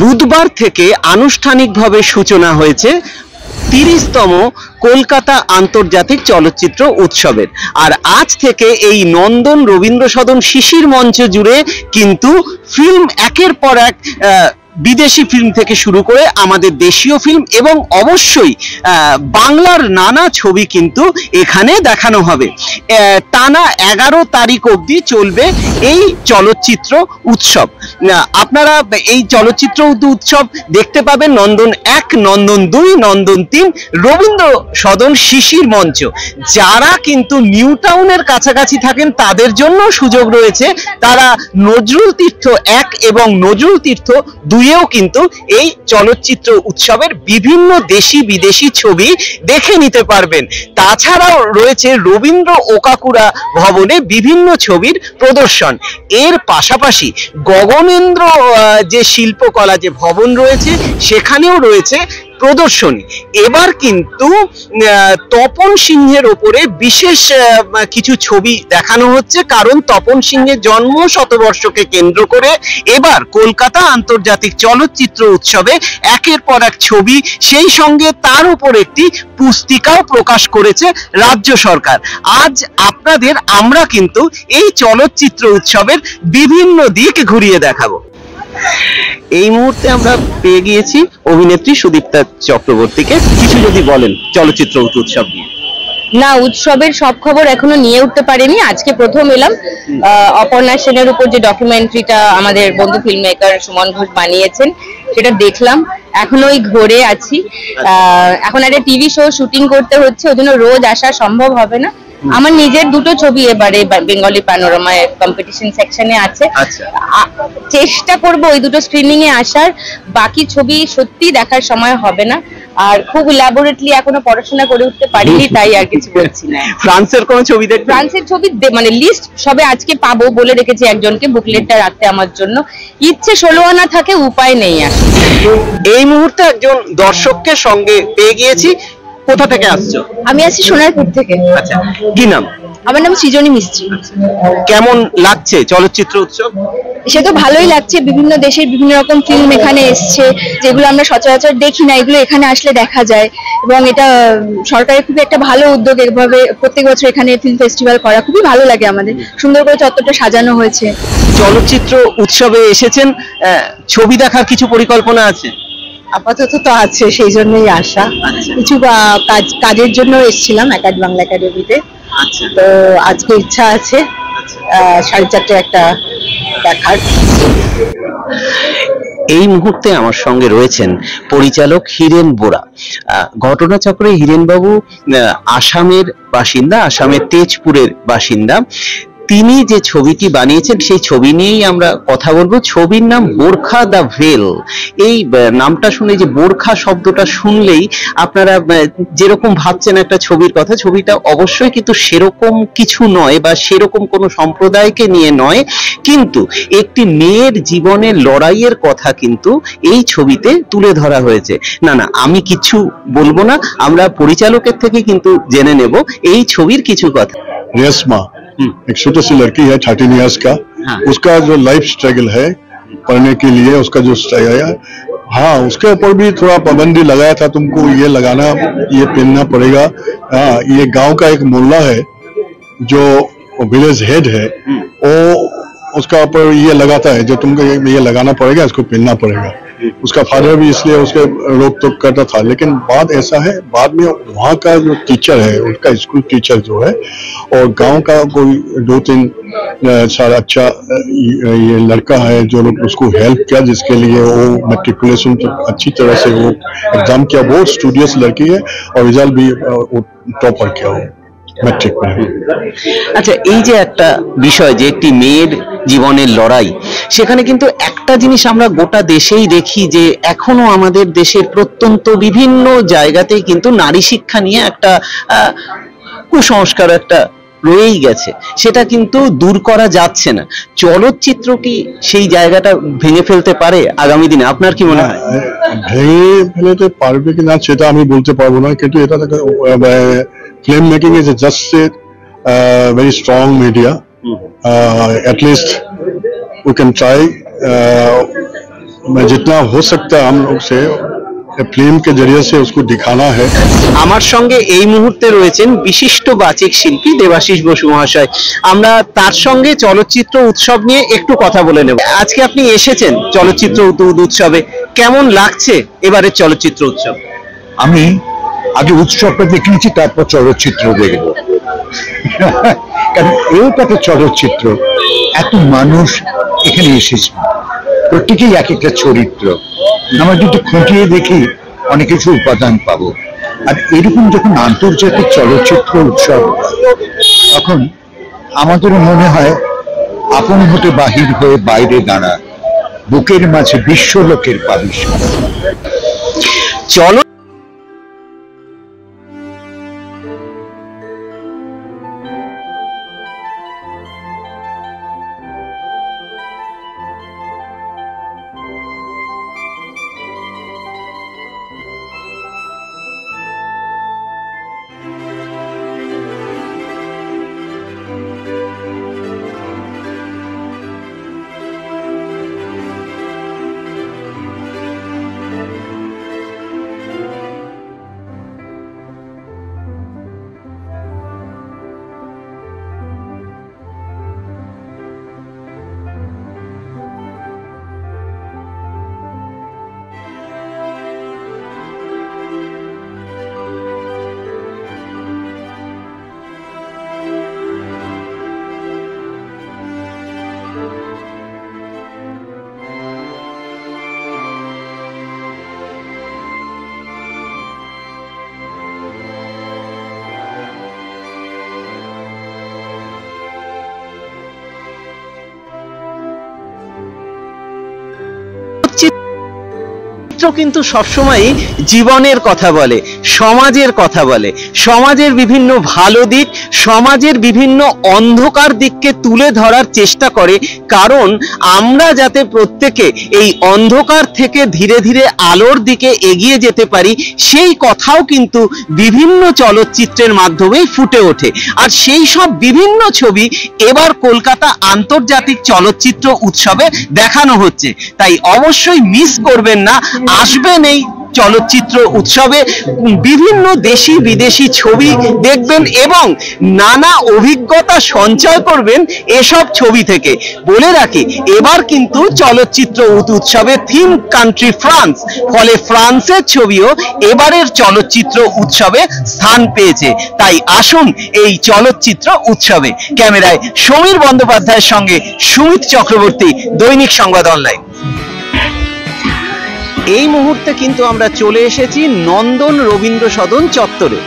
বুধবার থেকে আনুষ্ঠানিকভাবে সূচনা হয়েছে 30তম কলকাতা আন্তর্জাতিক চলচ্চিত্র উৎসবের। আর আজ থেকে এই নন্দন রবীন্দ্র সদন শিশির মঞ্চ জুড়ে কিন্তু ফিল্ম একের পর এক বিদেশি ফিল্ম থেকে শুরু করে আমাদের দেশীয় ফিল্ম এবং অবশ্যই বাংলার নানা ছবি কিন্তু এখানে দেখানো হবে। টানা 11 তারিখ অবধি চলবে এই চলচ্চিত্র উৎসব। আপনারা এই চলচ্চিত্র উৎসব দেখতে পাবেন নন্দন 1, নন্দন 2, নন্দন 3 রবীন্দ্র সদন শিশির মঞ্চ। যারা কিন্তু নিউ টাউনের কাছাকাছি থাকেন তাদের জন্য সুযোগ রয়েছে, তারা নজরুল তীর্থ 1 এবং নজরুল তীর্থ 2 এও কিন্তু এই চলচ্চিত্র উৎসবের বিভিন্ন দেশি বিদেশি ছবি দেখে নিতে পারবেন। তাছাড়াও রয়েছে রবীন্দ্র ওকাকুরা ভবনে বিভিন্ন ছবির প্রদর্শন। এর পাশাপাশি গগনেন্দ্র যে শিল্পকলা যে ভবন রয়েছে সেখানেও রয়েছে প্রদর্শনী। এবার কিন্তু তপন সিংহের ওপরে বিশেষ কিছু ছবি দেখানো হচ্ছে, কারণ তপন সিংহের জন্ম শতবর্ষকে কেন্দ্র করে এবার কলকাতা আন্তর্জাতিক চলচ্চিত্র উৎসবে একের পর এক ছবি, সেই সঙ্গে তার উপর একটি পুস্তিকাও প্রকাশ করেছে রাজ্য সরকার। আজ আপনাদের আমরা কিন্তু এই চলচ্চিত্র উৎসবের বিভিন্ন দিক ঘুরিয়ে দেখাবো। এই মুহূর্তে আমরা পেয়ে গিয়েছি অভিনেত্রী সুদীপ্তা চক্রবর্তীকে। কিছু যদি বলেন চলচ্চিত্র উৎসব নিয়ে। না, উৎসবের সব খবর এখনো নিয়ে উঠতে পারিনি, আজকে প্রথম এলাম। অপর্ণা সেনের উপর যে ডকুমেন্টারিটা আমাদের বন্ধু ফিল্ম মেকার সুমন ঘোষ বানিয়েছেন সেটা দেখলাম। এখনো ওই ঘরে আছি। এখন একটা টিভি শো শুটিং করতে হচ্ছে, ওই জন্য রোজ আসা সম্ভব হবে না। আমার নিজের দুটো ছবি এবারে বেঙ্গলি প্যানোরামায় কম্পিটিশন সেকশনে আছে। চেষ্টা করব ওই দুটো স্ক্রিনিং এ আসার। বাকি ছবি সত্যি দেখার সময় হবে না, আর খুব ইলাবোরেটলি এখনো পড়াশোনা করে উঠতে পারিনি, তাই আর কিছু বলছি না। ফ্রান্সের কোন ছবি দেখবেন? ফ্রান্সের ছবি মানে লিস্ট সবে আজকে পাবো বলে রেখেছি একজনকে, বুকলেটটা রাখতে আমার জন্য। ইচ্ছে 16 আনা থাকে, উপায় নেই। এই মুহূর্তে একজন দর্শককে সঙ্গে পেয়ে গিয়েছি। কোথা থেকে আসছো? আমি আসছি সোনারপুর থেকে। আচ্ছা, কি নাম? আমার নাম সৃজনী মিস্ত্রি। কেমন লাগছে চলচ্চিত্র উৎসব? সে তো ভালোই লাগছে। বিভিন্ন দেশের বিভিন্ন রকম ফিল্ম এখানে এসছে, যেগুলো আমরা সচরাচর দেখি না, এগুলো এখানে আসলে দেখা যায়। এবং এটা সরকারের খুবই একটা ভালো উদ্যোগ, এভাবে প্রত্যেক বছর এখানে ফিল্ম ফেস্টিভ্যাল করা খুবই ভালো লাগে আমাদের। সুন্দর করে চত্বরটা সাজানো হয়েছে। চলচ্চিত্র উৎসবে এসেছেন, ছবি দেখার কিছু পরিকল্পনা আছে? আপাতত তো আছে, সেই জন্যই আসা। কিছু কাজের জন্য এসেছিলাম একাড বাংলা একাডেমিতে। তো আজকে ইচ্ছা আছে 4:30 একটা দেখার। এই মুহূর্তে আমার সঙ্গে রয়েছেন পরিচালক হিরেন বোরা। ঘটনাচক্রে হিরেনবাবু আসামের বাসিন্দা, আসামের তেজপুরের বাসিন্দা। তিনি যে ছবিটি বানিয়েছেন সেই ছবি নিয়েই আমরা কথা বলবো। ছবির নাম বোরখা দ্য ভেল। এই নামটা শুনে, যে বোরখা শব্দটা শুনলেই আপনারা যেরকম ভাবছেন একটা ছবির কথা, ছবিটা অবশ্যই কিন্তু সেরকম কিছু নয় বা সেরকম কোনো সম্প্রদায়কে নিয়ে নয়, কিন্তু একটি মেয়ের জীবনের লড়াইয়ের কথা কিন্তু এই ছবিতে তুলে ধরা হয়েছে। না, আমি কিছু বলবো না, আমরা পরিচালকের থেকে কিন্তু জেনে নেব এই ছবির কিছু কথা। रेशमा एक छोटी सी लड़की है 13 इयर्स का। उसका जो लाइफ स्ट्रगल है पढ़ने के लिए, उसका जो स्ट्रगल है, हाँ, उसके ऊपर भी थोड़ा पाबंदी लगाया था, तुमको ये लगाना, ये पहनना पड़ेगा। हाँ, ये गांव का एक मुल्ला है जो विलेज हेड है, वो उसका ऊपर ये लगाता है, जो तुमको ये लगाना पड़ेगा, इसको पहनना पड़ेगा। उसका फादर भी इसलिए उसके रोक टोक करता था, लेकिन बात ऐसा है, बाद में वहाँ का जो टीचर है, उसका स्कूल टीचर जो है, और गांव का कोई 2-3 सारा अच्छा ये लड़का है जो लोग उसको हेल्प किया, जिसके लिए वो मैट्रिकुलेशन अच्छी तरह से वो एग्जाम किया। बहुत स्टूडियस लड़की है और रिजल्ट भी टॉपर किया हो मैट्रिक में। আচ্ছা, এই যে একটা বিষয় যে একটি মেয়ের জীবনের লড়াই, সেখানে কিন্তু একটা জিনিস আমরা গোটা দেশেই দেখি, যে এখনো আমাদের দেশের প্রত্যন্ত বিভিন্ন জায়গাতেই কিন্তু নারী শিক্ষা নিয়ে একটা কুসংস্কার একটা রয়েই গেছে, সেটা কিন্তু দূর করা যাচ্ছে না। চলচ্চিত্র কি সেই জায়গাটা ভেঙে ফেলতে পারে আগামী দিনে? আপনার কি মনে হয়? ভেঙে ফেলতে পারবে কিনা সেটা আমি বলতে পারবো না, কিন্তু এটা film making is just a very strong media. At least we can try मैं जितना हो सकता है हम लोग से फिल्म के जरिए से उसको दिखाना है। আমার সঙ্গে এই মুহূর্তে রয়েছেন বিশিষ্ট বাচিক শিল্পী দেবাশিস বসু মহাশয়। আমরা তার সঙ্গে চলচ্চিত্র উৎসব নিয়ে একটু কথা বলে নেব। আজকে আপনি এসেছেন চলচ্চিত্র উৎসবে, কেমন লাগছে এবারের চলচ্চিত্র উৎসব? আমি আগে উৎসবটা দেখে নিচ্ছি, তারপর চলচ্চিত্র দেখব। কারণ এটা একটা চলচ্চিত্র, এত মানুষ এখানে এসেছে, প্রত্যেকেই এক একটা চরিত্র। আমরা যদি খুঁটিয়ে দেখি অনেক কিছু উপাদান পাবো। আর এরকম যখন আন্তর্জাতিক চলচ্চিত্র উৎসব, তখন আমাদের মনে হয় আপন হতে বাহির হয়ে বাইরে দাঁড়া, বুকের মাঝে বিশ্বলোকের পাবিস। চলো কিন্তু সবসময় জীবনের কথা বলে, সমাজের কথা বলে, সমাজের বিভিন্ন ভালো দিক, সমাজের বিভিন্ন অন্ধকার দিককে তুলে ধরার চেষ্টা করে, কারণ আমরা যাতে প্রত্যেকে এই অন্ধকার থেকে ধীরে ধীরে আলোর দিকে এগিয়ে যেতে পারি, সেই কথাও কিন্তু বিভিন্ন চলচ্চিত্রের মাধ্যমেই ফুটে ওঠে। আর সেই সব বিভিন্ন ছবি এবার কলকাতা আন্তর্জাতিক চলচ্চিত্র উৎসবে দেখানো হচ্ছে। তাই অবশ্যই মিস করবেন না, আসবেন এই চলচ্চিত্র উৎসবে, বিভিন্ন দেশি বিদেশি ছবি দেখবেন এবং নানা অভিজ্ঞতা সঞ্চয় করবেন এসব ছবি থেকে। বলে রাখি, এবার কিন্তু চলচ্চিত্র উৎসবে থিম কান্ট্রি ফ্রান্স, ফলে ফ্রান্সের ছবিও এবারের চলচ্চিত্র উৎসবে স্থান পেয়েছে। তাই আসুন এই চলচ্চিত্র উৎসবে। ক্যামেরায় সমীর বন্দ্যোপাধ্যায়ের সঙ্গে সুমিত চক্রবর্তী, দৈনিক সংবাদ অনলাইন। এই মুহূর্তে কিন্তু আমরা চলে এসেছি নন্দন রবীন্দ্র সদন চত্বরে।